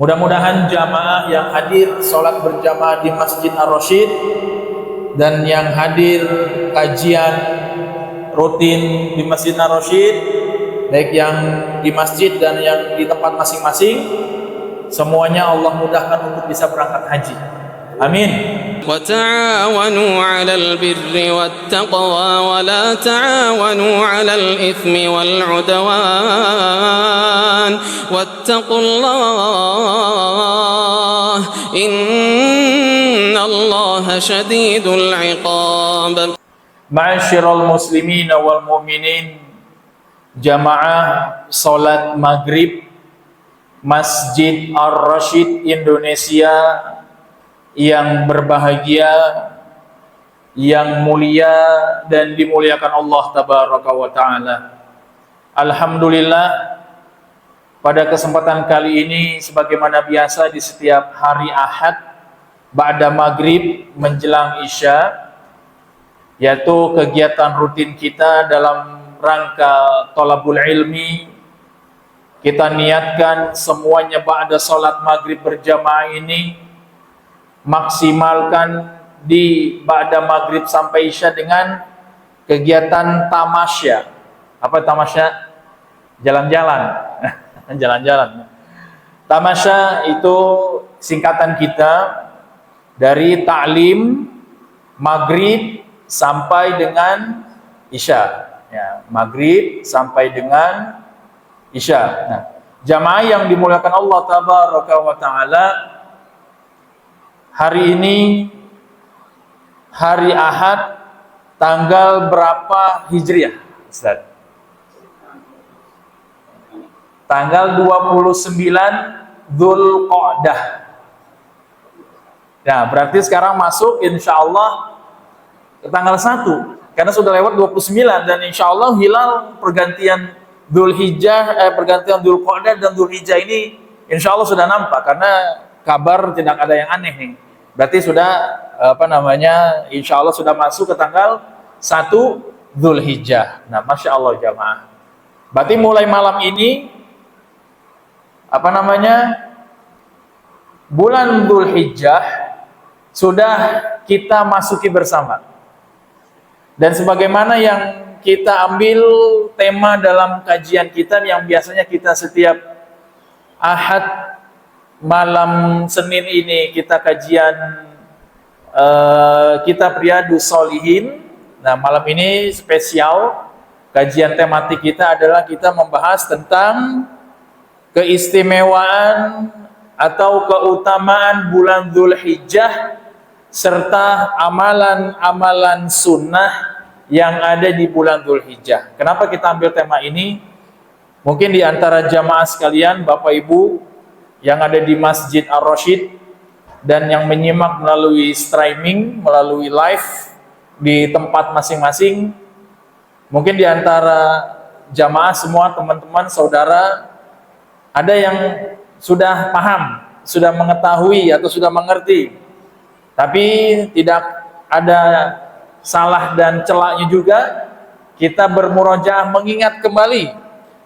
Mudah-mudahan jamaah yang hadir sholat berjamaah di Masjid Ar-Rasyid dan yang hadir kajian rutin di Masjid Ar-Rasyid, baik yang di masjid dan yang di tempat masing-masing, semuanya Allah mudahkan untuk bisa berangkat haji. Amin. وتعاونوا على البر والتقوى ولا تعاونوا على الإثم والعدوان واتقوا الله إن الله شديد العقاب. Ma'asyiral muslimin wal mu'minin, jamaah salat maghrib Masjid Ar-Rasyid Indonesia yang berbahagia, yang mulia dan dimuliakan Allah tabaraka wa ta'ala. Alhamdulillah, pada kesempatan kali ini sebagaimana biasa di setiap hari Ahad ba'da maghrib menjelang Isya, yaitu kegiatan rutin kita dalam rangka thalabul ilmi, kita niatkan semuanya ba'da salat maghrib berjamaah ini maksimalkan di ba'da maghrib sampai Isya dengan kegiatan tamasya. Apa tamasya? Jalan-jalan. Jalan-jalan. Tamasya itu singkatan kita dari ta'lim maghrib sampai dengan Isya. Ya, maghrib sampai dengan Isya. Nah, jamaah yang dimuliakan Allah tabaraka wa ta'ala, hari ini hari Ahad tanggal berapa Hijriah, Ustaz? Tanggal 29 Dzulqa'dah. Nah, berarti sekarang masuk insya Allah ke tanggal 1, karena sudah lewat 29, dan insya Allah hilal pergantian Dzulhijjah, pergantian Dzulqa'dah dan Dzulhijjah ini insya Allah sudah nampak, karena kabar tidak ada yang aneh nih. Berarti sudah insya Allah sudah masuk ke tanggal 1 Dzulhijjah. Nah, Masya Allah jamaah, berarti mulai malam ini bulan Dzulhijjah sudah kita masuki bersama. Dan sebagaimana yang kita ambil tema dalam kajian kita yang biasanya kita setiap Ahad malam Senin ini kita kajian kitab Riyadhus Shalihin. Nah, malam ini spesial, kajian tematik kita adalah kita membahas tentang keistimewaan atau keutamaan bulan Dzulhijjah serta amalan-amalan sunnah yang ada di bulan Dzulhijjah. Kenapa kita ambil tema ini? Mungkin di antara jamaah sekalian, Bapak Ibu yang ada di Masjid Ar-Rasyid dan yang menyimak melalui streaming, melalui live di tempat masing-masing, mungkin di antara jamaah semua, teman-teman, saudara, ada yang sudah paham, sudah mengetahui atau sudah mengerti, tapi tidak ada salah dan celaknya juga kita bermurojaah mengingat kembali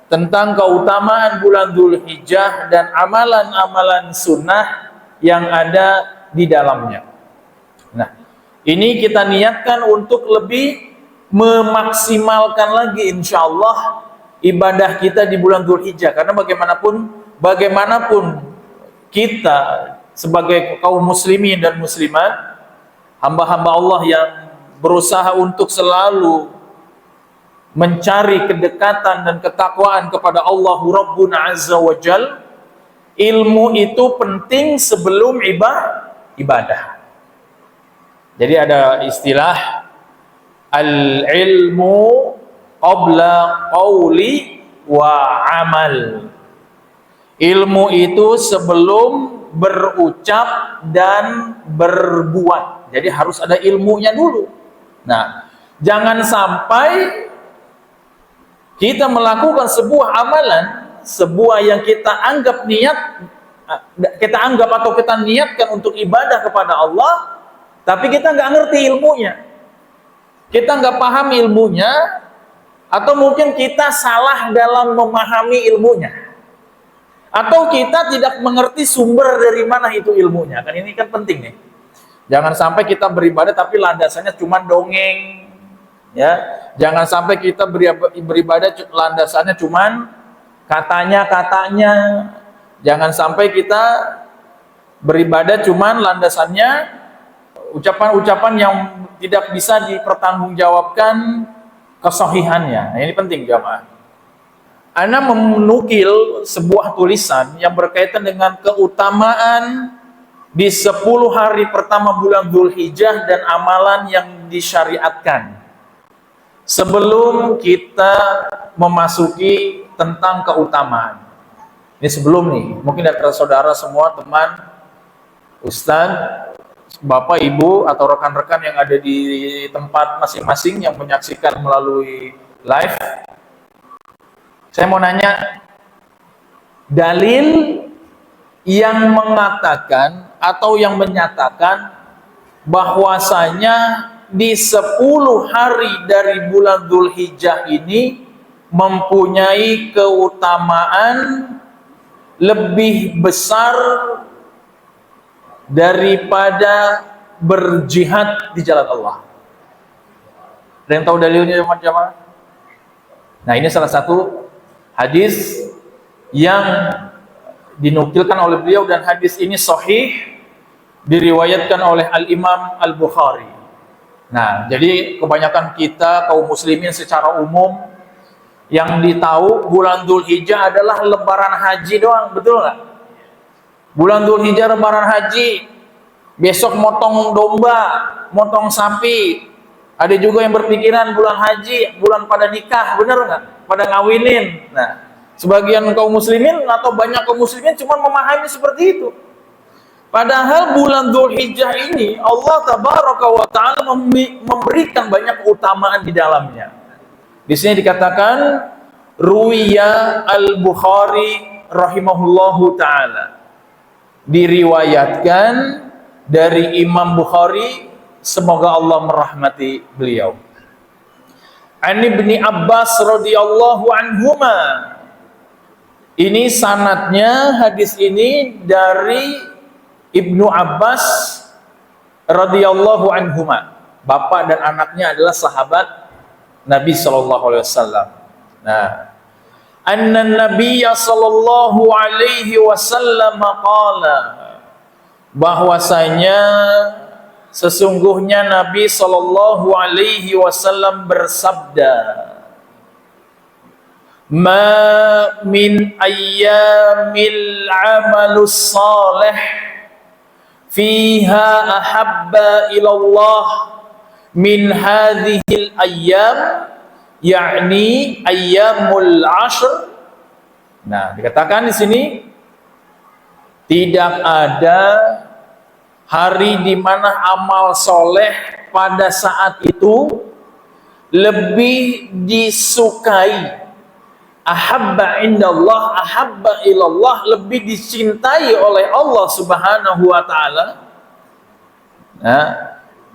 tentang keutamaan bulan Dzulhijjah dan amalan-amalan sunnah yang ada di dalamnya. Nah, ini kita niatkan untuk lebih memaksimalkan lagi insya Allah ibadah kita di bulan Dzulhijjah, karena bagaimanapun kita sebagai kaum muslimin dan muslimat, hamba-hamba Allah yang berusaha untuk selalu mencari kedekatan dan ketakwaan kepada Allah Rabbuna Azza wa Jal, ilmu itu penting sebelum ibadah. Jadi ada istilah al-ilmu qabla qawli wa amal. Ilmu itu sebelum berucap dan berbuat. Jadi harus ada ilmunya dulu. Nah, jangan sampai kita melakukan sebuah amalan, sebuah yang kita anggap atau kita niatkan untuk ibadah kepada Allah, tapi kita nggak ngerti ilmunya, kita nggak paham ilmunya, atau mungkin kita salah dalam memahami ilmunya, Atau kita tidak mengerti sumber dari mana itu ilmunya. Kan ini kan penting nih. Jangan sampai kita beribadah tapi landasannya cuma dongeng. Ya, jangan sampai kita beribadah landasannya cuma katanya-katanya. Jangan sampai kita beribadah cuma landasannya ucapan-ucapan yang tidak bisa dipertanggungjawabkan kesahihannya. Nah, ini penting jamaah. Ana menukil sebuah tulisan yang berkaitan dengan keutamaan di 10 hari pertama bulan Dzulhijjah dan amalan yang disyariatkan. Sebelum kita memasuki tentang keutamaan. Ini sebelum nih, mungkin ada saudara semua, teman, ustaz, bapak, ibu, atau rekan-rekan yang ada di tempat masing-masing yang menyaksikan melalui live. Saya mau nanya, dalil yang mengatakan atau yang menyatakan bahwasanya di 10 hari dari bulan Dzulhijjah ini mempunyai keutamaan lebih besar daripada berjihad di jalan Allah. Ada yang tahu dalilnya jemaah? Nah, ini salah satu hadis yang dinukilkan oleh beliau, dan hadis ini sahih, diriwayatkan oleh Al-Imam Al-Bukhari. Nah, jadi kebanyakan kita kaum muslimin secara umum yang ditahu bulan Dzulhijjah adalah lebaran haji doang, betul nggak? Bulan Dzulhijjah lebaran haji, besok motong domba, motong sapi. Ada juga yang berpikiran bulan haji, bulan pada nikah, bener nggak? Pada ngawinin. Nah, sebagian kaum muslimin atau banyak kaum muslimin cuma memahami seperti itu. Padahal bulan Dzulhijjah ini Allah Tabaraka wa Ta'ala memberikan banyak keutamaan di dalamnya. Di sini dikatakan Ruwiya Al-Bukhari rahimahullahu ta'ala, diriwayatkan dari Imam Bukhari, semoga Allah merahmati beliau. An Ibni Abbas radhiyallahu anhuma. Ini sanadnya hadis ini dari Ibnu Abbas radhiyallahu anhuma. Bapak dan anaknya adalah sahabat Nabi sallallahu alaihi wasallam. Nah, anna Nabiyya sallallahu alaihi wasallam qala, bahwasanya sesungguhnya Nabi sallallahu alaihi wasallam bersabda, ma min ayyamil amalus salih fiha ahabba ilallah min hadhil ayyam, yakni ayyamul ashr. Nah, dikatakan di sini tidak ada hari di mana amal soleh pada saat itu lebih disukai, ahabba indallah, ahabba ilallah, lebih dicintai oleh Allah Subhanahu wa ta'ala, nah,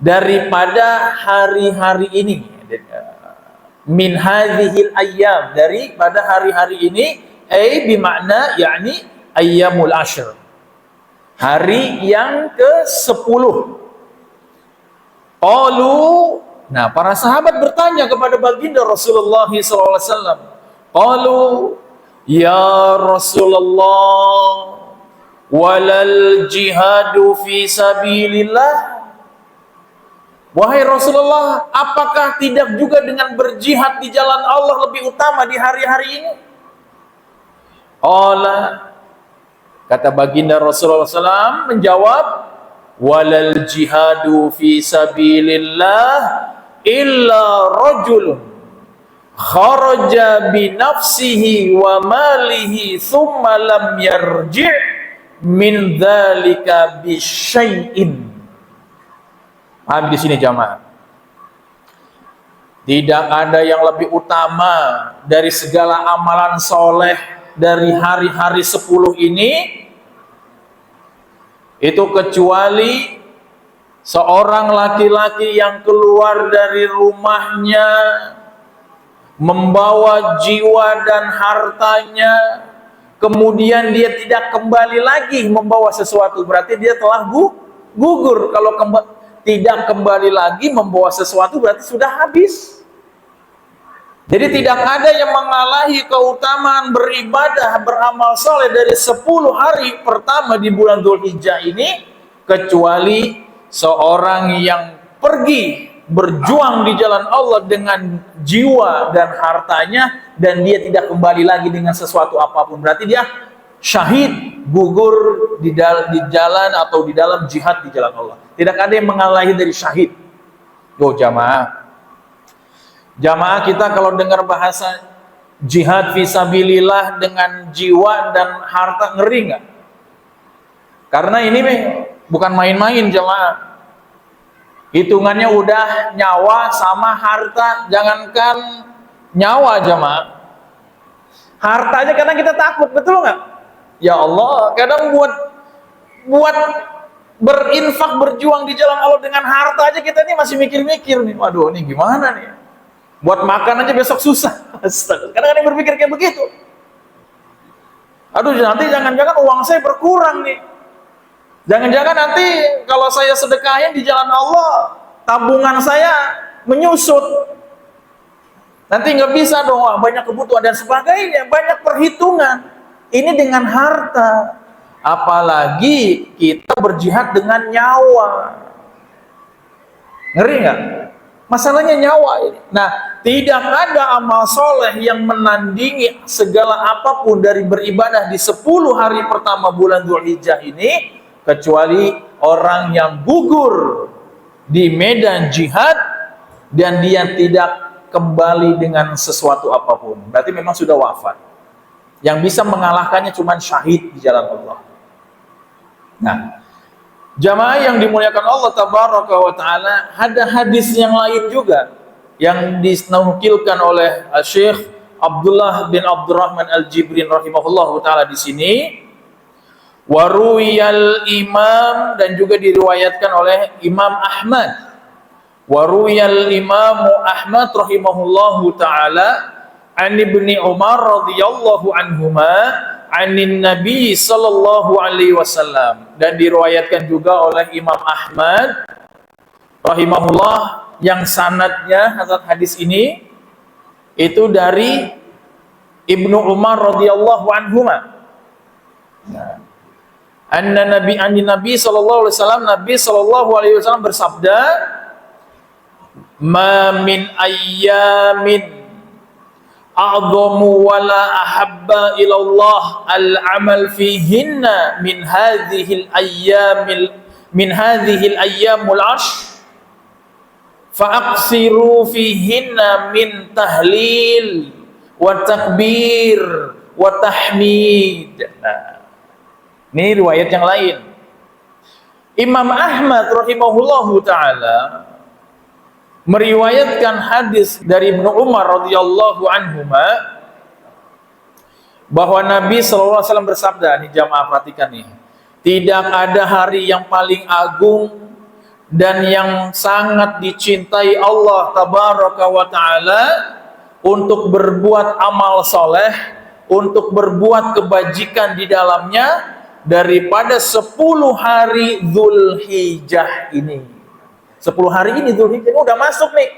daripada hari-hari ini. Min hadhil ayyam, daripada hari-hari ini, bimakna yakni ayyamul ashr, hari yang ke-10. Qalu, nah para sahabat bertanya kepada baginda Rasulullah SAW. Qalu, ya Rasulullah, walal jihadu fi sabilillah. Wahai Rasulullah, apakah tidak juga dengan berjihad di jalan Allah lebih utama di hari-hari ini? Qala, kata baginda Rasulullah SAW menjawab, walal jihadu fi sabilillah illa rajulun kharaja bi nafsihi wa malihi thumma lam yarji' min dzalika bi syai'in. Paham di sini jamaah? Tidak ada yang lebih utama dari segala amalan soleh dari hari-hari 10 ini itu kecuali seorang laki-laki yang keluar dari rumahnya membawa jiwa dan hartanya kemudian dia tidak kembali lagi membawa sesuatu, berarti dia telah gugur. Kalau tidak kembali lagi membawa sesuatu, berarti sudah habis. Jadi tidak ada yang mengalahi keutamaan beribadah, beramal soleh dari 10 hari pertama di bulan Dzulhijjah ini, kecuali seorang yang pergi berjuang di jalan Allah dengan jiwa dan hartanya, dan dia tidak kembali lagi dengan sesuatu apapun, berarti dia syahid, gugur di jalan atau di dalam jihad di jalan Allah. Tidak ada yang mengalahi dari syahid. Jamaah kita kalau dengar bahasa jihad fisabilillah dengan jiwa dan harta, ngeri nggak? Karena ini bukan main-main jamaah. Hitungannya udah nyawa sama harta, jangankan nyawa jamaah. Harta aja kadang kita takut, betul nggak? Ya Allah, kadang buat berinfak, berjuang di jalan Allah dengan harta aja kita ini masih mikir-mikir nih. Waduh, ini gimana nih? Buat makan aja besok susah. Kadang-kadang berpikir kayak begitu. Aduh, nanti jangan-jangan uang saya berkurang nih. Jangan-jangan nanti kalau saya sedekahin di jalan Allah, tabungan saya menyusut. Nanti nggak bisa dong, banyak kebutuhan dan sebagainya, banyak perhitungan. Ini dengan harta. Apalagi kita berjihad dengan nyawa. Ngeri nggak? Masalahnya nyawa ini. Nah, tidak ada amal soleh yang menandingi segala apapun dari beribadah di 10 hari pertama bulan Dzulhijjah ini, kecuali orang yang gugur di medan jihad dan dia tidak kembali dengan sesuatu apapun. Berarti memang sudah wafat. Yang bisa mengalahkannya cuma syahid di jalan Allah. Nah, jamaah yang dimuliakan Allah tabaraka wa taala, ada hadis yang lain juga yang dinukilkan oleh Syekh Abdullah bin Abdurrahman Al-Jibrin rahimahullahu taala di sini. Waruwiyal imam, dan juga diriwayatkan oleh Imam Ahmad. Waruwiyal Imam Ahmad rahimahullahu taala an Ibni Umar radhiyallahu anhuma anin Nabi sallallahu alaihi wasallam, dan diriwayatkan juga oleh Imam Ahmad rahimahullah yang sanadnya hadis ini itu dari Ibnu Umar radhiyallahu anhuma. Nah, Nabi sallallahu alaihi wasallam, Nabi sallallahu alaihi wasallam bersabda, "Ma min ayyamin a'dhamu wa la ahabba ila Allah al-amal fihinna min hadhihi al-ayyamul 'ashr fa aqsiru fihinna min tahlil wa takbir wa tahmid." Nah, ini riwayat yang lain. Imam Ahmad rahimahullahu taala meriwayatkan hadis dari Ibnu Umar radhiyallahu anhuma bahwa Nabi sallallahu alaihi wasallam bersabda, nih jamaah perhatikan nih, tidak ada hari yang paling agung dan yang sangat dicintai Allah tabaraka wa taala untuk berbuat amal soleh, untuk berbuat kebajikan di dalamnya daripada 10 hari Dzulhijjah ini. 10 hari ini Dzulhijjah udah masuk nih.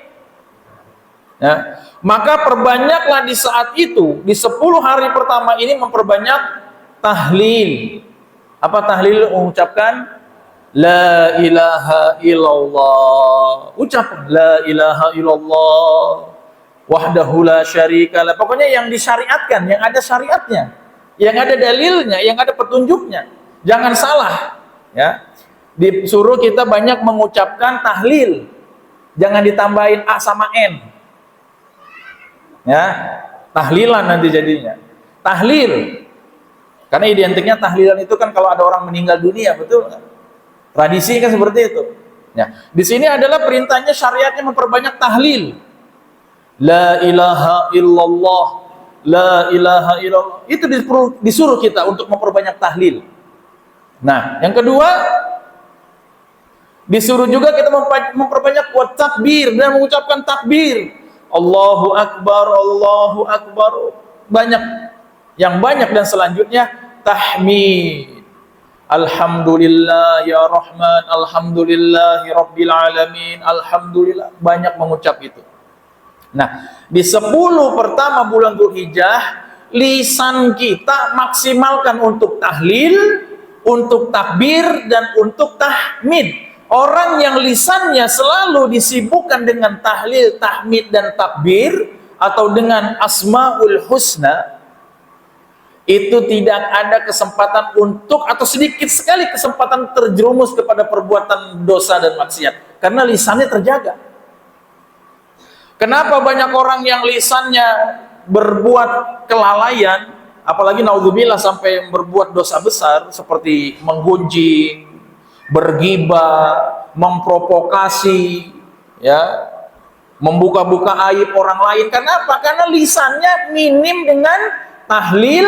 Ya, maka perbanyaklah di saat itu, di 10 hari pertama ini memperbanyak tahlil. Apa tahlil? Mengucapkan la ilaha illallah. Ucap la ilaha illallah wahdahu la syarikalah. Pokoknya yang disyariatkan, yang ada syariatnya, yang ada dalilnya, yang ada petunjuknya. Jangan salah, ya. Disuruh kita banyak mengucapkan tahlil. Jangan ditambahin A sama N. Ya, tahlilan nanti jadinya. Tahlil. Karena identiknya tahlilan itu kan kalau ada orang meninggal dunia, betul? Tradisi kan seperti itu. Ya, di sini adalah perintahnya, syariatnya memperbanyak tahlil. La ilaha illallah, la ilaha illallah. Itu disuruh kita untuk memperbanyak tahlil. Nah, yang kedua, disuruh juga kita memperbanyak buat takbir dan mengucapkan takbir. Allahu Akbar, Allahu Akbar. Banyak yang banyak, dan selanjutnya tahmid. Alhamdulillah ya Rahman, alhamdulillahi rabbil alamin, alhamdulillah, banyak mengucap itu. Nah, di 10 pertama bulan Dzulhijjah, lisan kita maksimalkan untuk tahlil, untuk takbir, dan untuk tahmid. Orang yang lisannya selalu disibukkan dengan tahlil, tahmid, dan takbir, atau dengan asmaul husna, itu tidak ada kesempatan untuk, atau sedikit sekali kesempatan terjerumus kepada perbuatan dosa dan maksiat, karena lisannya terjaga. Kenapa banyak orang yang lisannya berbuat kelalaian, apalagi naudzubillah sampai berbuat dosa besar seperti menggunjing, bergibah, memprovokasi, ya, membuka-buka aib orang lain. Kenapa? Karena lisannya minim dengan tahlil,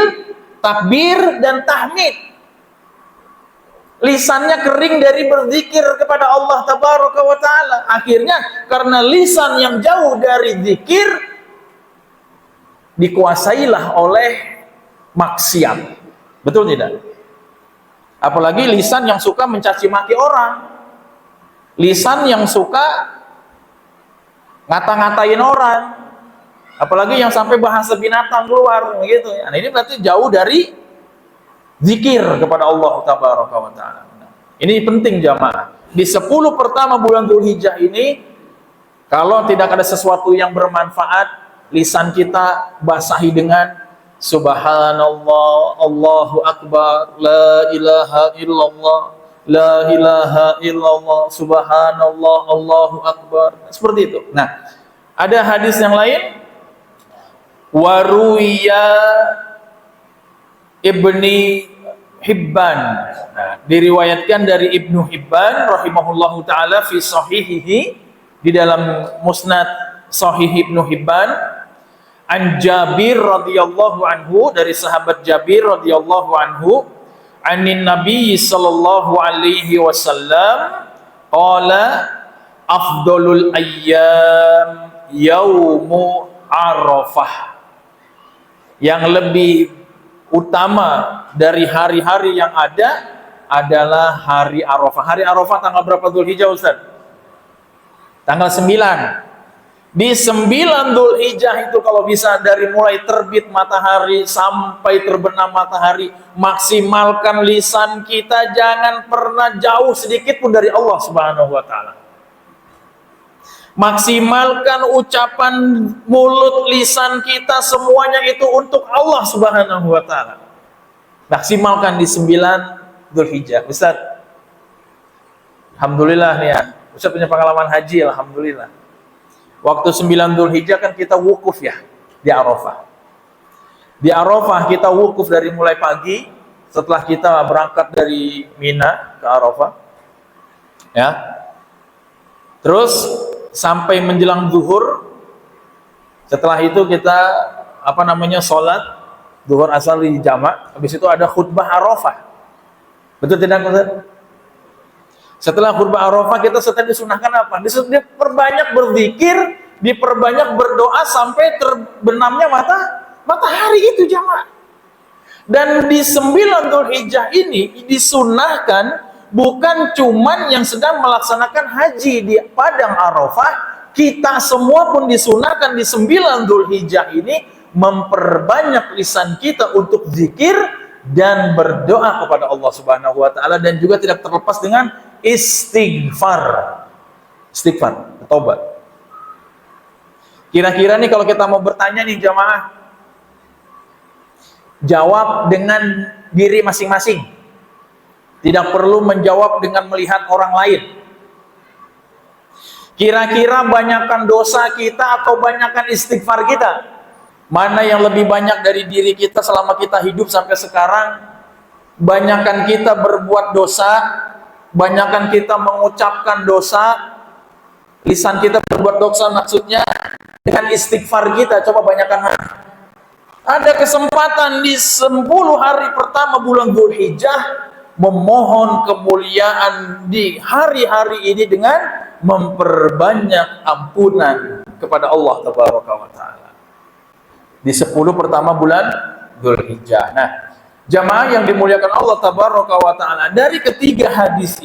takbir, dan tahmid. Lisannya kering dari berzikir kepada Allah Tabaraka wa Ta'ala. Akhirnya karena lisan yang jauh dari zikir, dikuasailah oleh maksiat. Betul tidak? Apalagi lisan yang suka mencaci maki orang, lisan yang suka ngata-ngatain orang, apalagi yang sampai bahasa binatang keluar gitu. Nah, ini berarti jauh dari zikir kepada Allah Tabaraka wa Ta'ala. Ini penting jamaah. Di 10 pertama bulan Dzulhijjah ini, kalau tidak ada sesuatu yang bermanfaat, lisan kita basahi dengan subhanallah, Allahu akbar, la ilaha illallah, la ilaha illallah, subhanallah, Allahu akbar. Seperti itu. Nah, ada hadis yang lain, waruya Ibni Hibban. Nah, diriwayatkan dari Ibnu Hibban rahimahullahu taala fi sahihihi, di dalam musnad sahih Ibnu Hibban, an Jabir radhiyallahu anhu, dari sahabat Jabir radhiyallahu anhu, anin Nabi sallallahu alaihi wasallam qala afdalul ayyam yaumu Arafah. Yang lebih utama dari hari-hari yang ada adalah hari Arafah. Hari Arafah tanggal berapa Dzulhijjah, Ustaz? Tanggal 9. Di 9 Dzulhijjah itu kalau bisa dari mulai terbit matahari sampai terbenam matahari, maksimalkan lisan kita, jangan pernah jauh sedikit pun dari Allah Subhanahu wa Ta'ala. Maksimalkan ucapan mulut, lisan kita, semuanya itu untuk Allah Subhanahu wa Ta'ala. Maksimalkan di 9 Dzulhijjah. Ustaz, alhamdulillah nih ya, Ustaz punya pengalaman haji, alhamdulillah. Waktu 9 Dzulhijjah kan kita wukuf ya di Arafah. Di Arafah kita wukuf dari mulai pagi, setelah kita berangkat dari Mina ke Arafah, ya. Terus sampai menjelang zuhur. Setelah itu kita sholat zuhur asar di jamak. Habis itu ada khutbah Arafah. Betul tidak, Ustaz? Setelah khutbah Arafah kita setelah disunahkan apa? Diperbanyak berzikir, diperbanyak berdoa sampai terbenamnya matahari itu jamaah. Dan di 9 Dzulhijjah ini disunahkan bukan cuman yang sedang melaksanakan haji di padang Arafah, kita semua pun disunahkan di 9 Dzulhijjah ini memperbanyak lisan kita untuk zikir dan berdoa kepada Allah Subhanahu wa Ta'ala, dan juga tidak terlepas dengan istighfar, taubat. Kira-kira nih kalau kita mau bertanya nih jamaah, jawab dengan diri masing-masing. Tidak perlu menjawab dengan melihat orang lain. Kira-kira banyakkan dosa kita atau banyakkan istighfar kita? Mana yang lebih banyak dari diri kita selama kita hidup sampai sekarang? Banyakkan kita berbuat dosa, banyakkan kita mengucapkan dosa, lisan kita berbuat dosa maksudnya, dengan istighfar kita, coba banyakkan. Ada kesempatan di 10 hari pertama bulan Dzulhijjah memohon kemuliaan di hari-hari ini dengan memperbanyak ampunan kepada Allah Tabaraka wa Ta'ala. Di 10 pertama bulan Dzulhijjah. Nah, jamaah yang dimuliakan Allah Tabaraka wa Ta'ala, dari ketiga hadis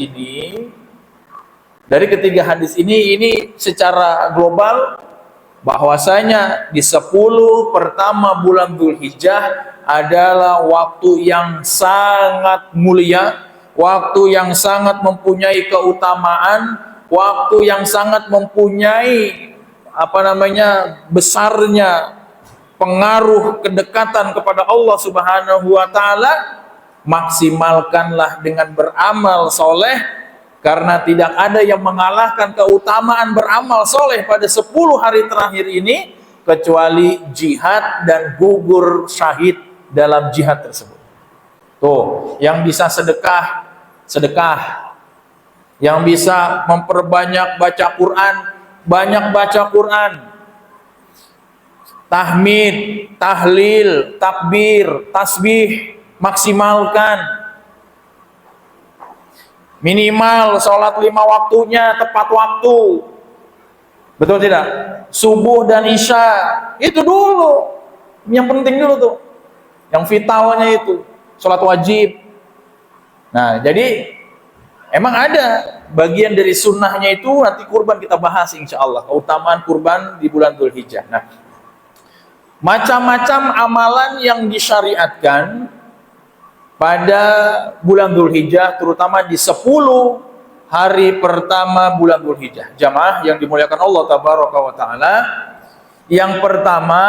ini ini secara global bahwasanya di 10 pertama bulan Dzulhijjah adalah waktu yang sangat mulia, waktu yang sangat mempunyai keutamaan, waktu yang sangat mempunyai besarnya pengaruh kedekatan kepada Allah Subhanahu wa Ta'ala. Maksimalkanlah dengan beramal soleh, karena tidak ada yang mengalahkan keutamaan beramal soleh pada 10 hari terakhir ini kecuali jihad dan gugur syahid dalam jihad tersebut. Tuh, yang bisa sedekah, yang bisa memperbanyak baca Quran, banyak baca Quran, tahmid, tahlil, takbir, tasbih, maksimalkan. Minimal sholat 5 waktunya tepat waktu. Betul tidak? Subuh dan isya itu dulu, yang penting dulu tuh, yang vitalnya itu sholat wajib. Nah, jadi emang ada bagian dari sunnahnya itu, nanti kurban kita bahas insya Allah, keutamaan kurban di bulan Dzulhijjah. Nah, macam-macam amalan yang disyariatkan pada bulan Dzulhijjah, terutama di 10 hari pertama bulan Dzulhijjah. Jamaah yang dimuliakan Allah Tabaraka wa Ta'ala, yang pertama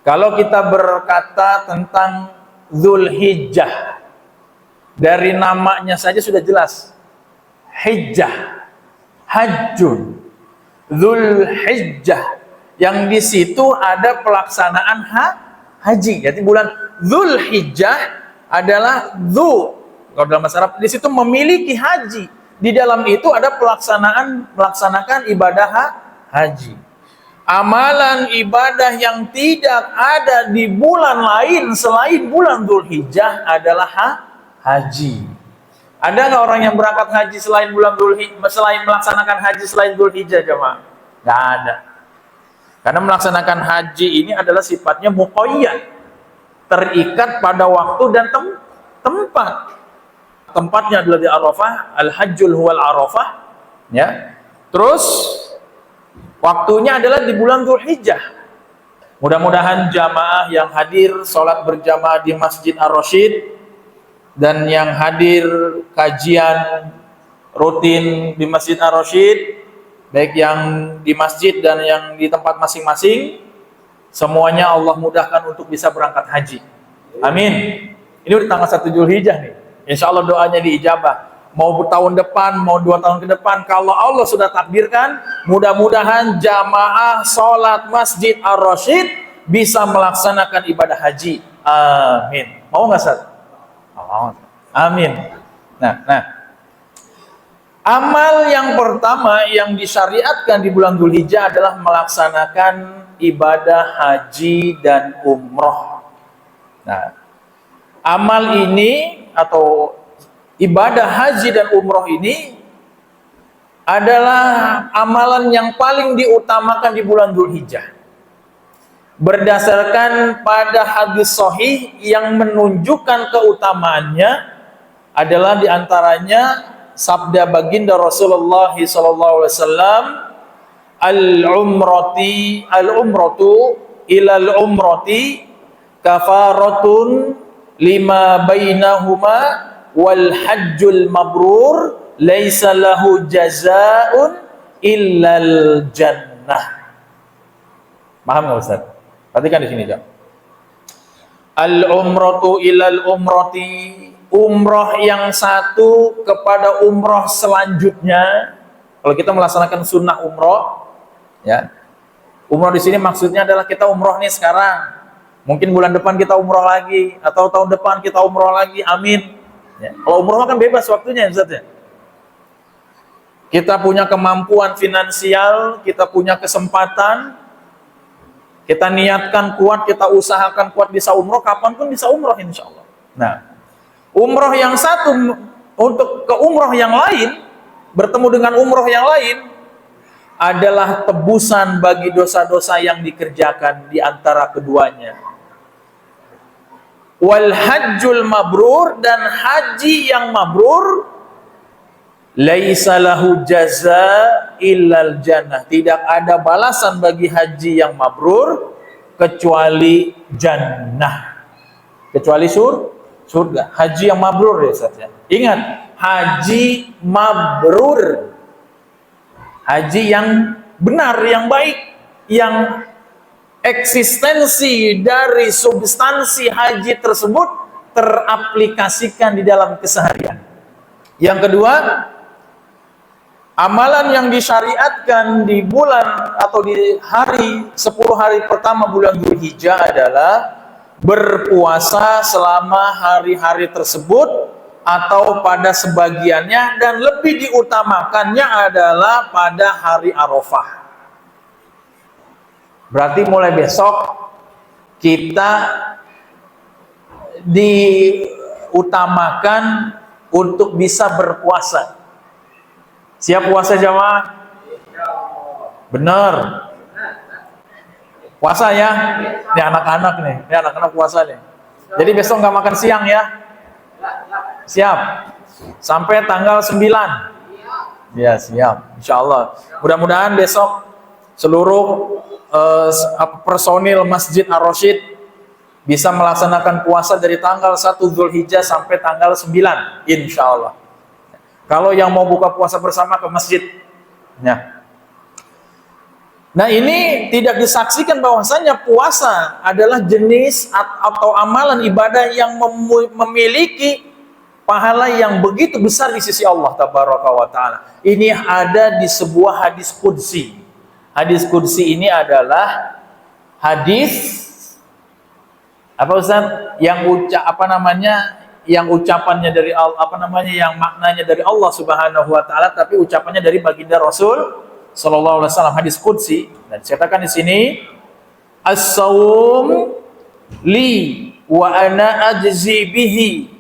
kalau kita berkata tentang Dzulhijjah, dari namanya saja sudah jelas. Hijjah, hajjun, Dzulhijjah, yang di situ ada pelaksanaan haji. Jadi bulan Dzulhijjah adalah kalau dalam bahasa Arab, di situ memiliki haji. Di dalam itu ada melaksanakan ibadah haji. Amalan ibadah yang tidak ada di bulan lain selain bulan Dzulhijjah adalah haji. Ada nggak orang yang berangkat haji selain bulan Dzulhijjah, selain melaksanakan haji selain Dzulhijjah, jemaah? Nggak ada. Karena melaksanakan haji ini adalah sifatnya muqayyad, terikat pada waktu dan tempat. Tempatnya adalah di Arafah, al-hajjul huwal Arafah, ya. Terus waktunya adalah di bulan Dzulhijjah. Mudah-mudahan jamaah yang hadir sholat berjamaah di Masjid Ar-Rasyid dan yang hadir kajian rutin di Masjid Ar-Rasyid, baik yang di masjid dan yang di tempat masing-masing, semuanya Allah mudahkan untuk bisa berangkat haji. Amin. Ini udah tanggal 1 Dzulhijjah nih. Insya Allah doanya diijabah. Mau tahun depan, mau 2 tahun ke depan, kalau Allah sudah takdirkan, mudah-mudahan jamaah sholat Masjid Ar-Rasyid bisa melaksanakan ibadah haji. Amin. Mau nggak, Ustaz? Mau. Amin. Nah. Amal yang pertama yang disyariatkan di bulan Dzulhijjah adalah melaksanakan ibadah haji dan umroh. Nah, amal ini atau ibadah haji dan umroh ini adalah amalan yang paling diutamakan di bulan Dzulhijjah. Berdasarkan pada hadis sahih yang menunjukkan keutamaannya adalah diantaranya sabda baginda Rasulullah SAW, al-umratu ilal umrati kafaratun lima bainahuma wal hajjul mabrur laisa lahu jazaa'un illal jannah. Paham nggak Ustaz? Perhatikan di sini, Jam. Al-umratu ilal umrati, umroh yang satu kepada umroh selanjutnya. Kalau kita melaksanakan sunnah umroh, ya, umroh di sini maksudnya adalah kita umroh nih sekarang. Mungkin bulan depan kita umroh lagi, atau tahun depan kita umroh lagi. Amin. Ya. Kalau umroh kan bebas waktunya, Ustaz, ya. Kita punya kemampuan finansial, kita punya kesempatan, kita niatkan kuat, kita usahakan kuat bisa umroh, kapanpun bisa umroh insya Allah. Nah, umroh yang satu untuk ke umroh yang lain, bertemu dengan umroh yang lain, adalah tebusan bagi dosa-dosa yang dikerjakan di antara keduanya. Wal hajjul mabrur, dan haji yang mabrur, laisa lahu jazaa illal jannah. Tidak ada balasan bagi haji yang mabrur kecuali jannah. Kecuali surga. Haji yang mabrur ya Ustaz ya. Ingat, haji mabrur. Haji yang benar, yang baik, yang eksistensi dari substansi haji tersebut teraplikasikan di dalam keseharian. Yang kedua, amalan yang disyariatkan di bulan atau di hari 10 hari pertama bulan Dzulhijjah adalah berpuasa selama hari-hari tersebut atau pada sebagiannya, dan lebih diutamakannya adalah pada hari Arafah. Berarti mulai besok kita diutamakan untuk bisa berpuasa. Siap puasa jamaah? Bener. Puasa ya? Ini anak-anak nih, ini anak-anak puasa nih. Jadi besok nggak makan siang ya? Siap. Sampai tanggal 9. Ya siap, insya Allah. Mudah-mudahan besok seluruh personil Masjid Ar-Rasyid bisa melaksanakan puasa dari tanggal 1 Dzulhijjah sampai tanggal 9, insya Allah. Kalau yang mau buka puasa bersama ke masjid. Nah ini tidak disaksikan bahwasanya puasa adalah jenis atau amalan ibadah yang memiliki pahala yang begitu besar di sisi Allah Tabaraka wa Ta'ala. Ini ada di sebuah hadis qudsi. Hadis qudsi ini adalah hadis apa Ustaz? Yang ucapannya dari yang maknanya dari Allah Subhanahu wa Ta'ala, tapi ucapannya dari baginda Rasul sallallahu alaihi wasallam. Hadis qudsi, dan dikatakan di sini, as-saum li wa ana ajzi bihi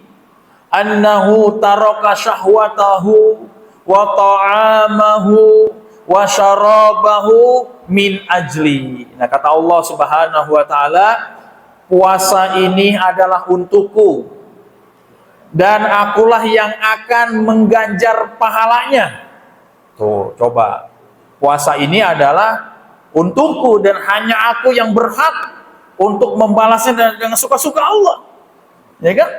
annahu taraka syahwatahu wa ta'amahu wa syarabahu min ajli. Nah, kata Allah Subhanahu wa Ta'ala, puasa ini adalah untukku dan akulah yang akan mengganjar pahalanya. Tuh, coba. Puasa ini adalah untukku dan hanya aku yang berhak untuk membalasnya dengan suka-suka Allah. Ya kan?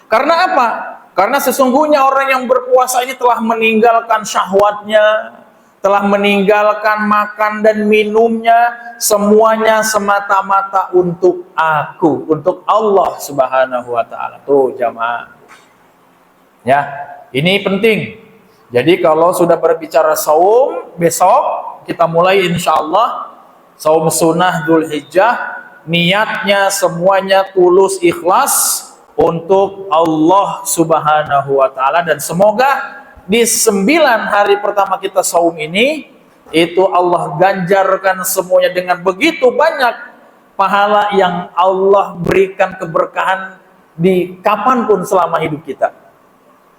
Karena apa? Karena sesungguhnya orang yang berpuasa ini telah meninggalkan syahwatnya, telah meninggalkan makan dan minumnya, semuanya semata-mata untuk aku, untuk Allah Subhanahu wa Ta'ala. Tuh jamaah. Ya, ini penting. Jadi kalau sudah berbicara saum, besok kita mulai insya Allah saum sunnah Dzulhijjah, niatnya semuanya tulus ikhlas untuk Allah Subhanahu wa Ta'ala, dan semoga di 9 hari pertama kita saum ini itu Allah ganjarkan semuanya dengan begitu banyak pahala yang Allah berikan keberkahan di kapanpun selama hidup kita.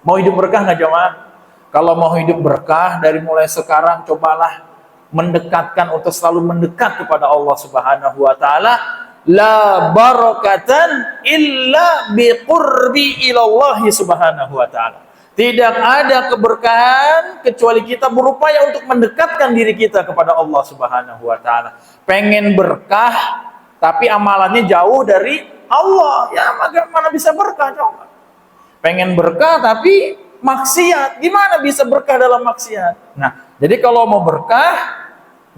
Mau hidup berkah nggak jemaah? Kalau mau hidup berkah, dari mulai sekarang cobalah mendekatkan untuk selalu mendekat kepada Allah Subhanahu wa Ta'ala. La barakatan illa biqurbi ilallahi Subhanahu wa Ta'ala. Tidak ada keberkahan kecuali kita berupaya untuk mendekatkan diri kita kepada Allah Subhanahu wa Ta'ala. Pengen berkah tapi amalannya jauh dari Allah, ya mana bisa berkah coba. Pengen berkah tapi maksiat, gimana bisa berkah dalam maksiat? Nah, jadi kalau mau berkah,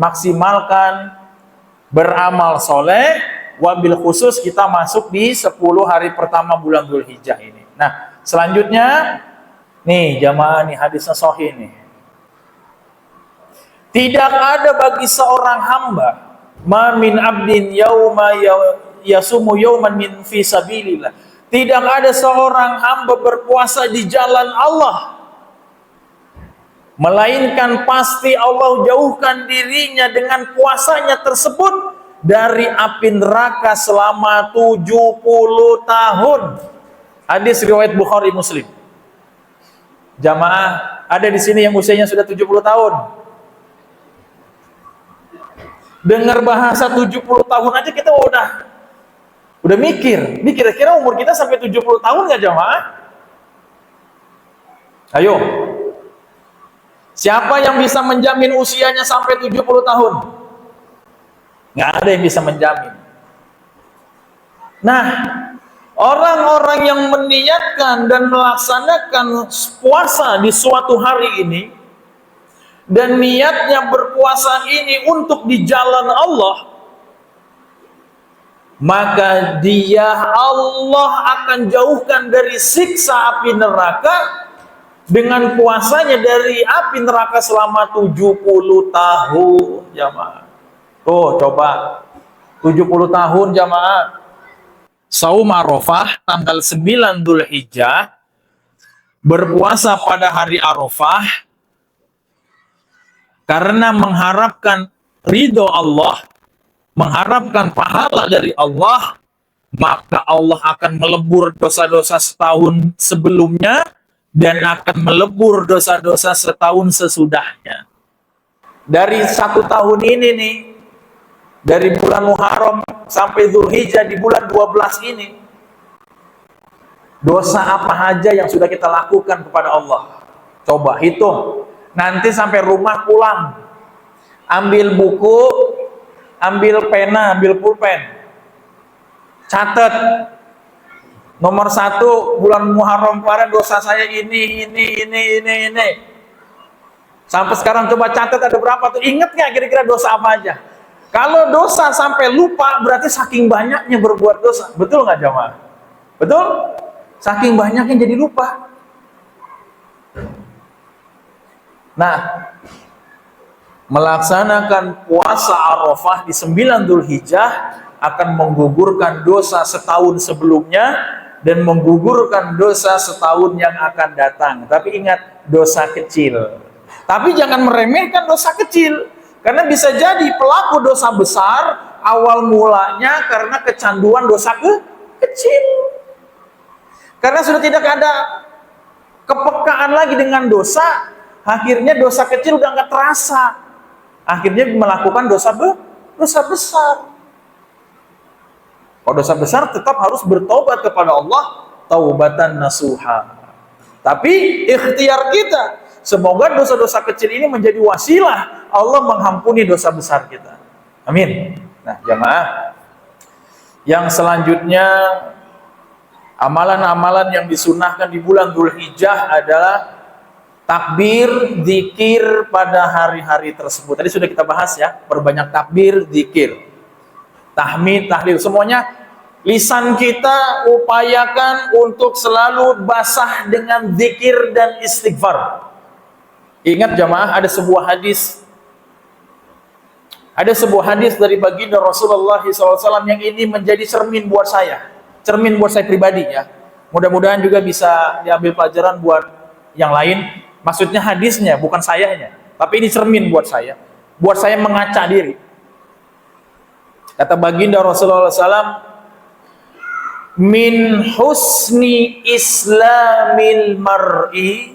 maksimalkan beramal soleh, wabil khusus kita masuk di 10 hari pertama bulan Dzulhijjah ini. Nah, selanjutnya nih jamaah, nih hadisnya sahih nih. Tidak ada bagi seorang hamba ma min abdin yauma yasumu yauman min fi sabilillah. Tidak ada seorang hamba berpuasa di jalan Allah, melainkan pasti Allah jauhkan dirinya dengan puasanya tersebut dari api neraka selama 70 tahun. Hadis riwayat Bukhari Muslim. Jamaah, ada di sini yang usianya sudah 70 tahun. Dengar bahasa 70 tahun aja kita udah mikir. Ini kira-kira umur kita sampai 70 tahun nggak jamaah? Ayo. Siapa yang bisa menjamin usianya sampai 70 tahun? Nggak ada yang bisa menjamin. Nah, orang-orang yang meniatkan dan melaksanakan puasa di suatu hari ini, dan niatnya berpuasa ini untuk di jalan Allah, maka dia Allah akan jauhkan dari siksa api neraka dengan puasanya dari api neraka selama 70 tahun jamaah. Tuh coba 70 tahun jamaah. Saum Arafah tanggal 9 Dzulhijjah, berpuasa pada hari Arafah karena mengharapkan ridho Allah, mengharapkan pahala dari Allah, maka Allah akan melebur dosa-dosa setahun sebelumnya dan akan melebur dosa-dosa setahun sesudahnya. Dari 1 tahun ini nih, dari bulan Muharram sampai Dzulhijjah di bulan 12 ini, dosa apa aja yang sudah kita lakukan kepada Allah? Coba hitung. Nanti sampai rumah pulang, ambil buku, ambil pena, ambil pulpen, catat. Nomor 1 bulan Muharram kemarin dosa saya ini. Sampai sekarang coba catat ada berapa tuh? Ingat nggak kira-kira dosa apa aja? Kalau dosa sampai lupa berarti saking banyaknya berbuat dosa. Betul nggak jamaah? Betul? Saking banyaknya jadi lupa. Nah, melaksanakan puasa Arafah di 9 Dzulhijjah akan menggugurkan dosa setahun sebelumnya dan menggugurkan dosa setahun yang akan datang. Tapi ingat, dosa kecil. Tapi jangan meremehkan dosa kecil, karena bisa jadi pelaku dosa besar awal mulanya karena kecanduan dosa kecil. Karena sudah tidak ada kepekaan lagi dengan dosa, akhirnya dosa kecil udah nggak terasa, akhirnya melakukan dosa besar. Kalau dosa besar tetap harus bertobat kepada Allah, taubatan nasuha. Tapi ikhtiar kita, semoga dosa-dosa kecil ini menjadi wasilah Allah mengampuni dosa besar kita. Amin. Nah, jamaah, yang selanjutnya amalan-amalan yang disunahkan di bulan Dzulhijjah adalah takbir, zikir pada hari-hari tersebut. Tadi sudah kita bahas ya, perbanyak takbir, zikir, tahmid, tahlil, semuanya lisan kita upayakan untuk selalu basah dengan zikir dan istighfar. Ingat jamaah, ada sebuah hadis dari baginda Rasulullah SAW yang ini menjadi cermin buat saya pribadi ya. Mudah-mudahan juga bisa diambil pelajaran buat yang lain. Maksudnya hadisnya, bukan sayanya. Tapi ini cermin buat saya mengaca diri. Kata baginda Rasulullah SAW, min husni islamil mar'i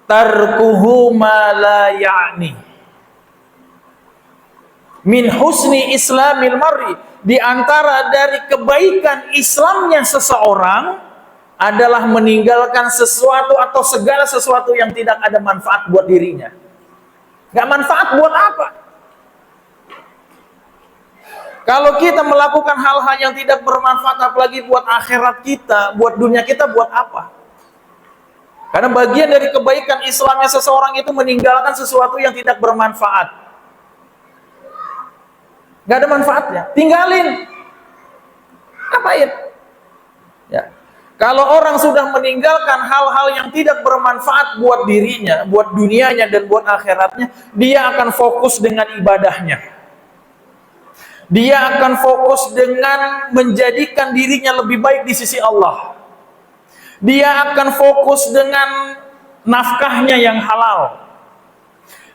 tarkuhu ma la ya'ni. Min husni islamil mar'i, di antara dari kebaikan Islamnya seseorang adalah meninggalkan sesuatu atau segala sesuatu yang tidak ada manfaat buat dirinya. Gak manfaat buat apa? Kalau kita melakukan hal-hal yang tidak bermanfaat, apalagi buat akhirat kita, buat dunia kita, buat apa? Karena bagian dari kebaikan Islamnya seseorang itu meninggalkan sesuatu yang tidak bermanfaat. Gak ada manfaatnya, tinggalin. Ngapain? Ya. Kalau orang sudah meninggalkan hal-hal yang tidak bermanfaat buat dirinya, buat dunianya dan buat akhiratnya, dia akan fokus dengan ibadahnya. Dia akan fokus dengan menjadikan dirinya lebih baik di sisi Allah. Dia akan fokus dengan nafkahnya yang halal.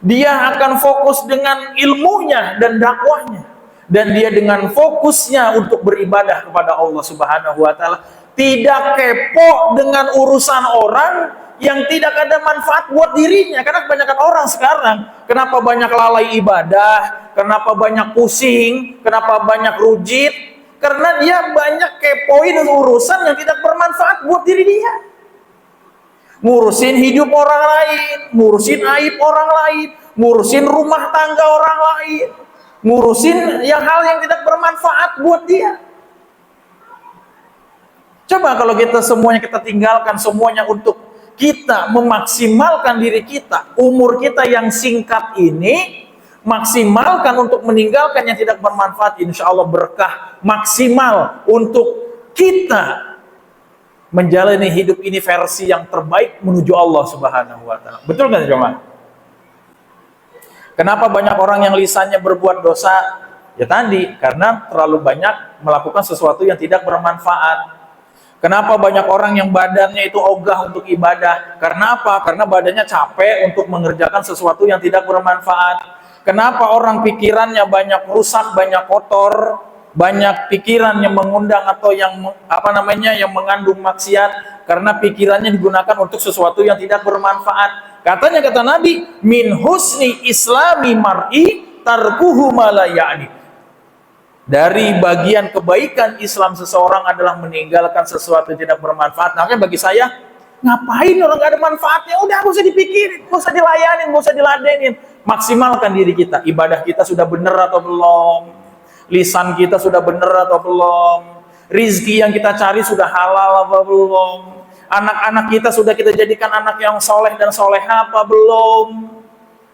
Dia akan fokus dengan ilmunya dan dakwahnya. Dan dia dengan fokusnya untuk beribadah kepada Allah Subhanahu wa Ta'ala. Tidak kepo dengan urusan orang yang tidak ada manfaat buat dirinya. Karena kebanyakan orang sekarang, kenapa banyak lalai ibadah, kenapa banyak pusing, kenapa banyak rujit, karena dia banyak kepoin urusan yang tidak bermanfaat buat diri dia. Ngurusin hidup orang lain, ngurusin aib orang lain, ngurusin rumah tangga orang lain, ngurusin hal yang tidak bermanfaat buat dia. Coba kalau kita semuanya kita tinggalkan semuanya untuk kita memaksimalkan diri kita, umur kita yang singkat ini, maksimalkan untuk meninggalkan yang tidak bermanfaat, insya Allah berkah maksimal untuk kita menjalani hidup ini versi yang terbaik menuju Allah Subhanahu wa Ta'ala. Betul nggak, jemaah? Kenapa banyak orang yang lisannya berbuat dosa? Ya tadi, karena terlalu banyak melakukan sesuatu yang tidak bermanfaat. Kenapa banyak orang yang badannya itu ogah untuk ibadah? Karena apa? Karena badannya capek untuk mengerjakan sesuatu yang tidak bermanfaat. Kenapa orang pikirannya banyak rusak, banyak kotor, banyak pikiran yang mengundang atau yang yang mengandung maksiat? Karena pikirannya digunakan untuk sesuatu yang tidak bermanfaat. Katanya, kata Nabi, min husni islami mar'i tarkuhu ma la ya'ni. Dari bagian kebaikan Islam seseorang adalah meninggalkan sesuatu yang tidak bermanfaat. Makanya bagi saya, ngapain orang gak ada manfaatnya? Udah, gak usah dipikirin, gak usah dilayanin, gak usah diladenin. Maksimalkan diri kita. Ibadah kita sudah benar atau belum? Lisan kita sudah benar atau belum? Rizki yang kita cari sudah halal atau belum? Anak-anak kita sudah kita jadikan anak yang soleh dan soleha apa belum?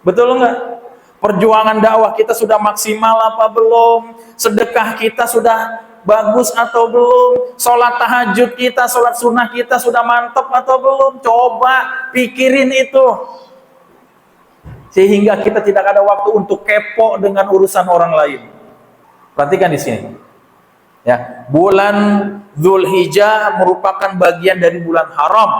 Betul nggak? Perjuangan dakwah kita sudah maksimal apa belum? Sedekah kita sudah bagus atau belum? Sholat tahajud kita, sholat sunnah kita sudah mantap atau belum? Coba pikirin itu. Sehingga kita tidak ada waktu untuk kepo dengan urusan orang lain. Perhatikan di sini. Ya, bulan Dzulhijjah merupakan bagian dari bulan haram.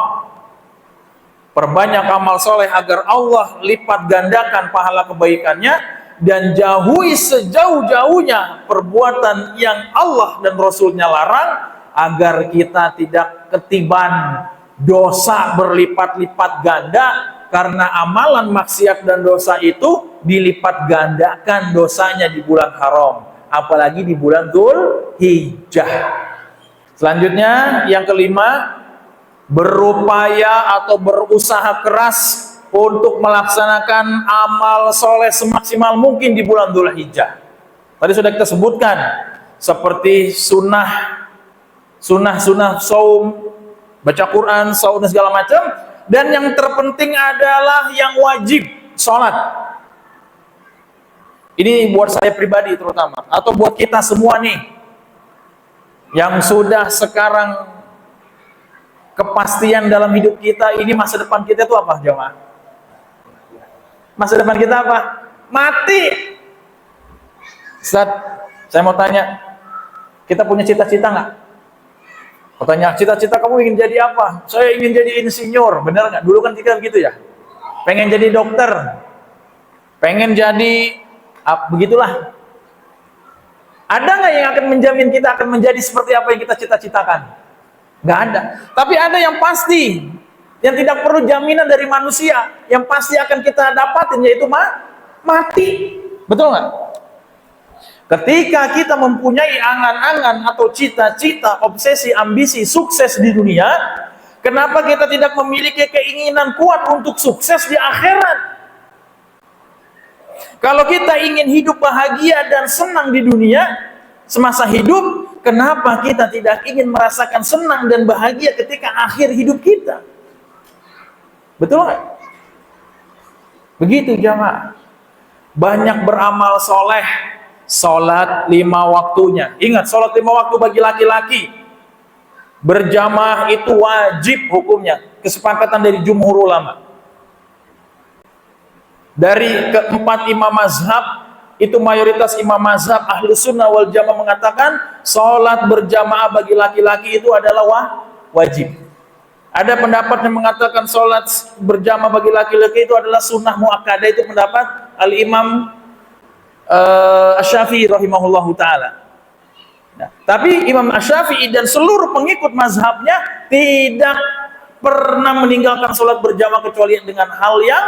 Perbanyak amal soleh agar Allah lipat gandakan pahala kebaikannya, dan jauhi sejauh-jauhnya perbuatan yang Allah dan Rasulnya larang, agar kita tidak ketiban dosa berlipat-lipat ganda, karena amalan maksiat dan dosa itu dilipat gandakan dosanya di bulan haram, apalagi di bulan Dzulhijjah. Selanjutnya yang kelima, berupaya atau berusaha keras untuk melaksanakan amal soleh semaksimal mungkin di bulan Dzulhijjah. Tadi sudah kita sebutkan seperti sunnah saum, baca Quran, saum dan segala macam. Dan yang terpenting adalah yang wajib, sholat. Ini buat saya pribadi terutama, atau buat kita semua nih yang sudah sekarang kepastian dalam hidup kita ini, masa depan kita itu apa, jemaah? Masa depan kita apa? Mati. Ustaz, saya mau tanya, kita punya cita-cita nggak? Pertanyaan, cita-cita kamu ingin jadi apa? Saya ingin jadi insinyur, benar nggak? Dulu kan kita begitu ya, pengen jadi dokter, pengen jadi begitulah. Ada nggak yang akan menjamin kita akan menjadi seperti apa yang kita cita-citakan? Nggak ada. Tapi ada yang pasti, yang tidak perlu jaminan dari manusia, yang pasti akan kita dapatin, yaitu mati. Betul nggak? Ketika kita mempunyai angan-angan atau cita-cita, obsesi, ambisi, sukses di dunia, kenapa kita tidak memiliki keinginan kuat untuk sukses di akhirat? Kalau kita ingin hidup bahagia dan senang di dunia semasa hidup, kenapa kita tidak ingin merasakan senang dan bahagia ketika akhir hidup kita? Betul nggak? Begitu jamaah. Banyak beramal soleh, sholat 5 waktunya. Ingat, sholat 5 waktu bagi laki-laki berjamaah itu wajib hukumnya. Kesepakatan dari jumhur ulama. Dari keempat imam mazhab, itu mayoritas imam mazhab Ahlus Sunnah wal Jamaah mengatakan sholat berjamaah bagi laki-laki itu adalah wajib. Ada pendapat yang mengatakan sholat berjamaah bagi laki-laki itu adalah sunnah muakkadah. Itu pendapat Al-Imam Asy-Syafi'i rahimahullahu ta'ala. Nah, tapi Imam Asy-Syafi'i dan seluruh pengikut mazhabnya tidak pernah meninggalkan sholat berjamaah kecuali dengan hal yang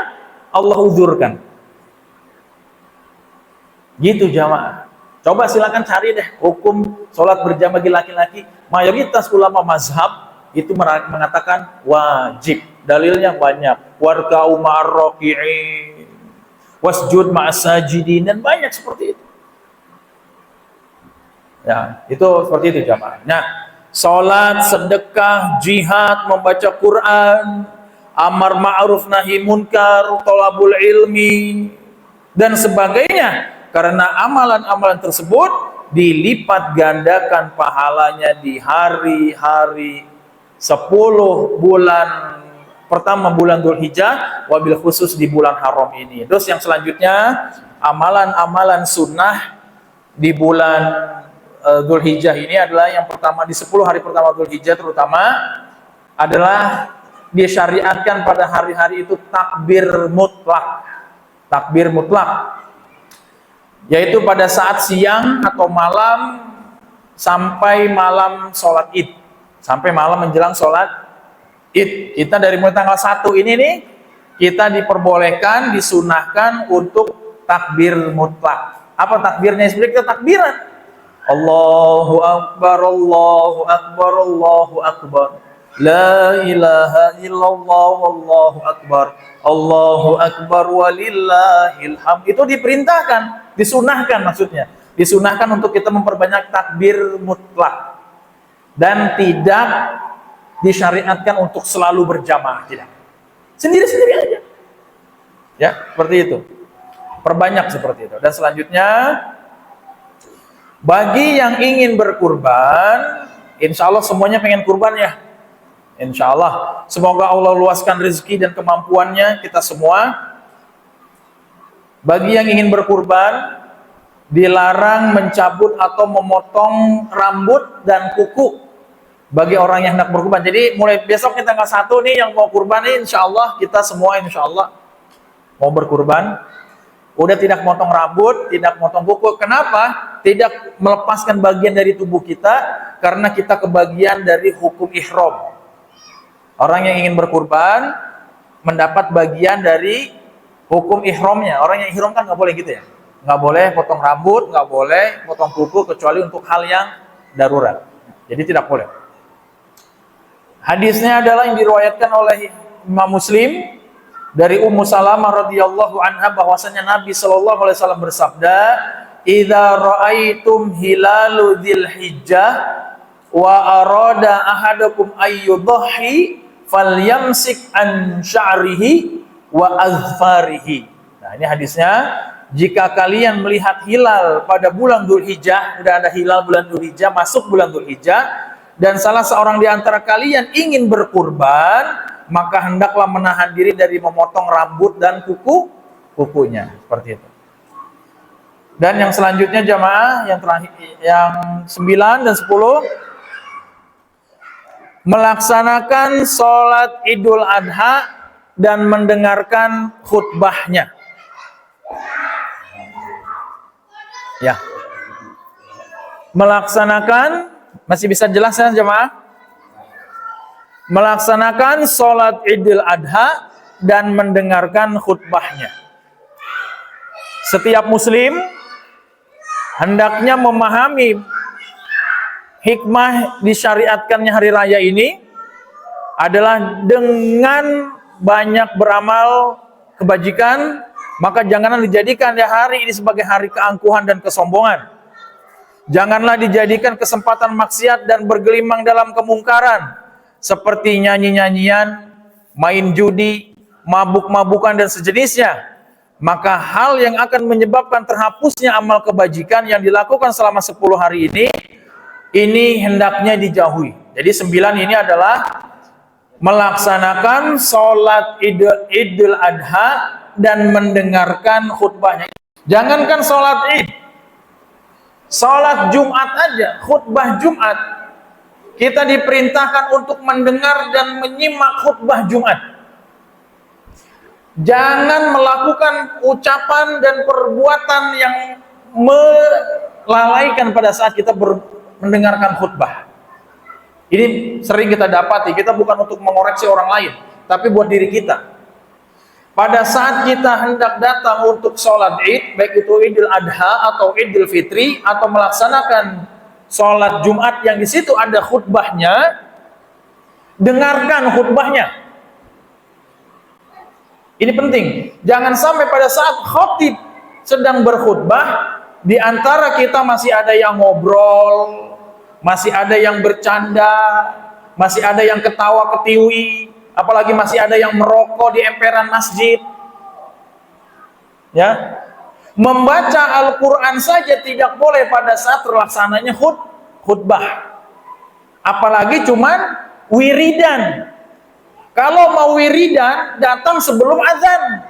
Allah uzurkan. Gitu jamaah. Coba silakan cari deh hukum sholat berjamaah bagi laki-laki. Mayoritas ulama mazhab itu mengatakan wajib. Dalilnya banyak. Warka'u ma'ar-raki'in, wasjud ma'as-sajidin, dan banyak seperti itu. Ya, itu seperti itu jamaah. Nah, sholat, sedekah, jihad, membaca Quran, amar ma'ruf nahi munkar, thalabul ilmi, dan sebagainya. Karena amalan-amalan tersebut dilipat gandakan pahalanya di hari-hari 10 bulan pertama bulan Dzulhijjah, wabil khusus di bulan haram ini. Terus yang selanjutnya, amalan-amalan sunnah di bulan Dzulhijjah ini adalah yang pertama di 10 hari pertama Dzulhijjah terutama adalah disyariatkan pada hari-hari itu takbir mutlak. Takbir mutlak yaitu pada saat siang atau malam sampai malam sholat id, sampai malam menjelang sholat id. Kita dari mulai tanggal 1 ini nih, kita diperbolehkan, disunahkan untuk takbir mutlak. Apa takbirnya? Sebenarnya kita takbiran. Allahu Akbar, Allahu Akbar, Allahu Akbar. La ilaha illallah, Allahu Akbar. Allahu Akbar walillahil hamd. Itu diperintahkan, disunahkan maksudnya. Disunahkan untuk kita memperbanyak takbir mutlak. Dan tidak disyariatkan untuk selalu berjamaah, tidak. Sendiri-sendiri aja. Ya, seperti itu. Perbanyak seperti itu. Dan selanjutnya, bagi yang ingin berkurban, insya Allah semuanya pengen kurban ya. Insya Allah. Semoga Allah luaskan rezeki dan kemampuannya kita semua. Bagi yang ingin berkurban, dilarang mencabut atau memotong rambut dan kuku bagi orang yang hendak berkurban. Jadi mulai besok kita tanggal 1 nih yang mau kurban nih, insya Allah kita semua insya Allah mau berkurban. Udah tidak motong rambut, tidak motong kuku. Kenapa? Tidak melepaskan bagian dari tubuh kita, karena kita kebagian dari hukum ihram. Orang yang ingin berkurban mendapat bagian dari hukum ihramnya. Orang yang ihram kan nggak boleh gitu ya. Nggak boleh potong rambut, nggak boleh potong kuku, kecuali untuk hal yang darurat. Jadi tidak boleh. Hadisnya adalah yang diriwayatkan oleh Imam Muslim dari Ummu Salamah radhiyallahu anha, bahwasanya Nabi sallallahu alaihi wasallam bersabda, "Idza ra'aitum hilalu dzilhijjah wa arada ahadukum ayyudhi falyamsik an sya'rihi wa azfarihi." Nah, ini hadisnya, jika kalian melihat hilal pada bulan Dzulhijjah, udah ada hilal bulan Dzulhijjah, masuk bulan Dzulhijjah, dan salah seorang di antara kalian ingin berkurban, maka hendaklah menahan diri dari memotong rambut dan kukunya, seperti itu. Dan yang selanjutnya jamaah, yang terakhir, yang 9 dan 10, melaksanakan sholat Idul Adha dan mendengarkan khutbahnya. Ya, melaksanakan, masih bisa jelas ya jemaah? Melaksanakan sholat Idul Adha dan mendengarkan khutbahnya. Setiap muslim hendaknya memahami hikmah disyariatkannya hari raya ini adalah dengan banyak beramal kebajikan, maka janganlah dijadikan hari ini sebagai hari keangkuhan dan kesombongan. Janganlah dijadikan kesempatan maksiat dan bergelimang dalam kemungkaran, seperti nyanyi-nyanyian, main judi, mabuk-mabukan dan sejenisnya. Maka hal yang akan menyebabkan terhapusnya amal kebajikan yang dilakukan selama 10 hari ini hendaknya dijauhi. Jadi 9 ini adalah melaksanakan sholat Idul Adha dan mendengarkan khutbahnya. Jangankan sholat Id, sholat Jumat aja, khutbah Jumat, kita diperintahkan untuk mendengar dan menyimak khutbah Jumat. Jangan melakukan ucapan dan perbuatan yang melalaikan pada saat kita mendengarkan khutbah. Ini sering kita dapati, kita bukan untuk mengoreksi orang lain, tapi buat diri kita. Pada saat kita hendak datang untuk sholat id, baik itu Idul Adha atau Idul Fitri, atau melaksanakan sholat Jumat yang di situ ada khutbahnya, dengarkan khutbahnya. Ini penting. Jangan sampai pada saat khatib sedang berkhutbah, di antara kita masih ada yang ngobrol, masih ada yang bercanda, masih ada yang ketawa ketiwi, apalagi masih ada yang merokok di emperan masjid. Ya, membaca Al-Quran saja tidak boleh pada saat terlaksananya khutbah, apalagi cuman wiridan. Kalau mau wiridan, datang sebelum azan.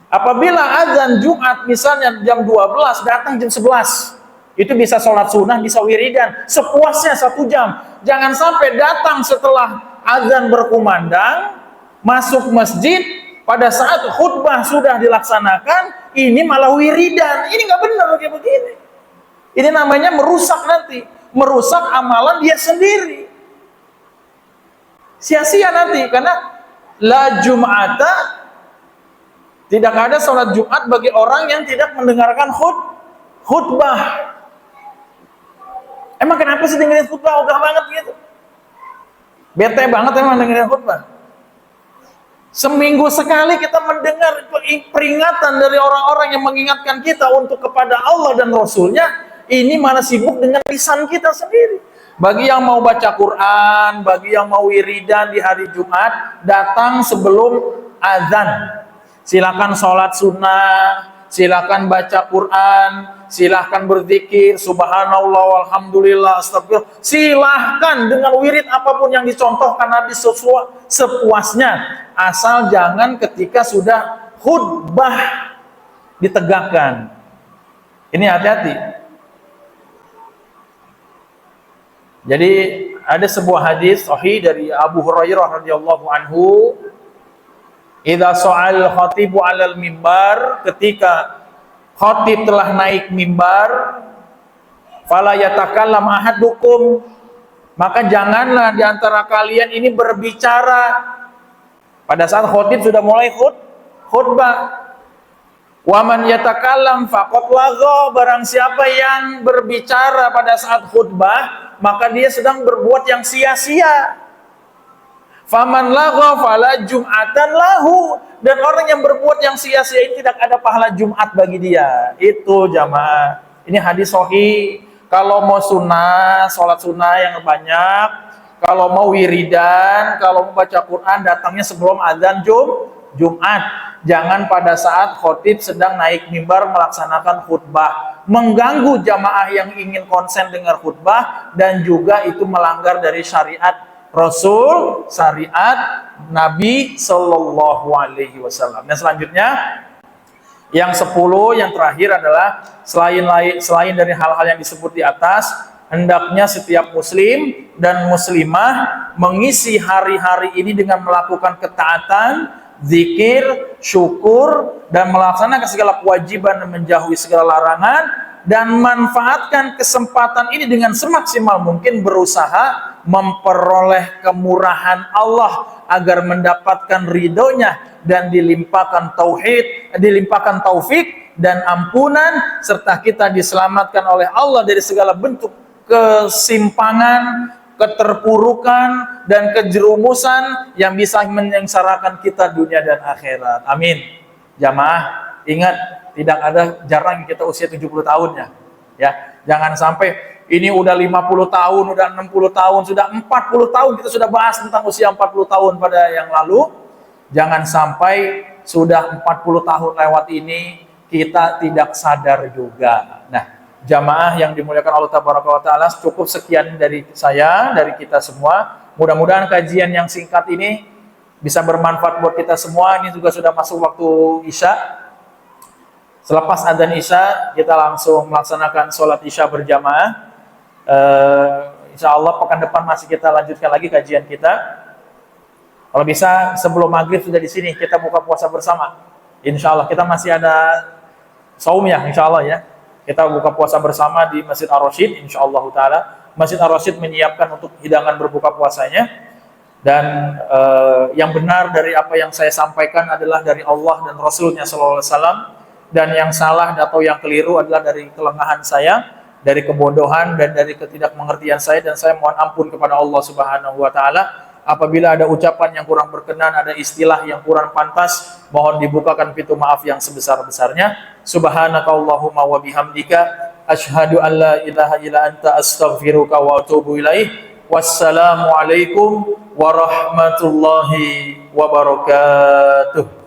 Apabila azan Jumat misalnya jam 12, datang jam 11. Itu bisa sholat sunnah, bisa wiridan. Sepuasnya 1 jam. Jangan sampai datang setelah azan berkumandang, masuk masjid, pada saat khutbah sudah dilaksanakan, ini malah wiridan. Ini nggak benar kayak begini. Ini namanya merusak nanti. Merusak amalan dia sendiri. Sia-sia nanti, karena la Jum'ata, tidak ada sholat Jumat bagi orang yang tidak mendengarkan khutbah. Emang kenapa sih dengerin khutbah? Ogah banget gitu. Bete banget emang dengerin khutbah. Seminggu sekali kita mendengar peringatan dari orang-orang yang mengingatkan kita untuk kepada Allah dan Rasulnya. Ini malah sibuk dengan lisan kita sendiri. Bagi yang mau baca Quran, bagi yang mau wiridan di hari Jumat, datang sebelum azan. Silakan sholat sunnah, silakan baca Quran, silakan berzikir, subhanallah, walhamdulillah, astagfirullah. Silahkan dengan wirid apapun yang dicontohkan Nabi sepuasnya. Asal jangan ketika sudah khutbah ditegakkan. Ini hati-hati. Jadi ada sebuah hadis sahih dari Abu Hurairah radhiyallahu anhu, idza sha'al khatibu 'alal mimbar, ketika khatib telah naik mimbar, fala yatakallam ahadukum, maka janganlah di antara kalian ini berbicara pada saat khatib sudah mulai khutbah. Wa man yatakallam faqad lagha, barang siapa yang berbicara pada saat khutbah, maka dia sedang berbuat yang sia-sia. Faman lagha fala jum'atan lahu, dan orang yang berbuat yang sia-sia ini tidak ada pahala Jumat bagi dia. Itu jamaah. Ini hadis sahih. Kalau mau sunnah, sholat sunnah yang banyak. Kalau mau wiridan, kalau mau baca Quran, datangnya sebelum azan Jumat. Jangan pada saat khatib sedang naik mimbar melaksanakan khutbah, mengganggu jamaah yang ingin konsen dengar khutbah, dan juga itu melanggar dari syariat Rasul, syariat Nabi Sallallahu Alaihi Wasallam. Dan selanjutnya yang 10, yang terakhir adalah selain dari hal-hal yang disebut di atas, hendaknya setiap muslim dan muslimah mengisi hari-hari ini dengan melakukan ketaatan, zikir, syukur, dan melaksanakan segala kewajiban dan menjauhi segala larangan, dan manfaatkan kesempatan ini dengan semaksimal mungkin, berusaha memperoleh kemurahan Allah agar mendapatkan ridhonya dan dilimpahkan tauhid, dilimpahkan taufik dan ampunan, serta kita diselamatkan oleh Allah dari segala bentuk kesimpangan, keterpurukan, dan kejerumusan yang bisa menyengsarakan kita dunia dan akhirat. Amin. Jamaah, ingat, tidak ada jarang kita usia 70 tahunnya. Ya, jangan sampai ini udah 50 tahun, udah 60 tahun, sudah 40 tahun kita sudah bahas tentang usia 40 tahun pada yang lalu. Jangan sampai sudah 40 tahun lewat ini kita tidak sadar juga. Nah, jamaah yang dimuliakan Allah Tabaraka wa Ta'ala, cukup sekian dari saya, dari kita semua. Mudah-mudahan kajian yang singkat ini bisa bermanfaat buat kita semua. Ini juga sudah masuk waktu Isya. Selepas adzan Isya, kita langsung melaksanakan sholat Isya berjamaah. Insya Allah pekan depan masih kita lanjutkan lagi kajian kita. Kalau bisa sebelum maghrib sudah di sini, kita buka puasa bersama. Insya Allah kita masih ada saum ya, insya Allah ya. Kita buka puasa bersama di Masjid Ar-Rasyid, insyaallah ta'ala. Masjid Ar-Rasyid menyiapkan untuk hidangan berbuka puasanya. Dan yang benar dari apa yang saya sampaikan adalah dari Allah dan Rasulnya SAW. Dan yang salah atau yang keliru adalah dari kelengahan saya, dari kebodohan dan dari ketidakmengertian saya. Dan saya mohon ampun kepada Allah Subhanahu wa Ta'ala. Apabila ada ucapan yang kurang berkenan, ada istilah yang kurang pantas, mohon dibukakan pintu maaf yang sebesar-besarnya. Subhanakallahumma wa bihamdika asyhadu an la ilaha illa anta astaghfiruka wa atubu ilaih. Wassalamualaikum warahmatullahi wabarakatuh.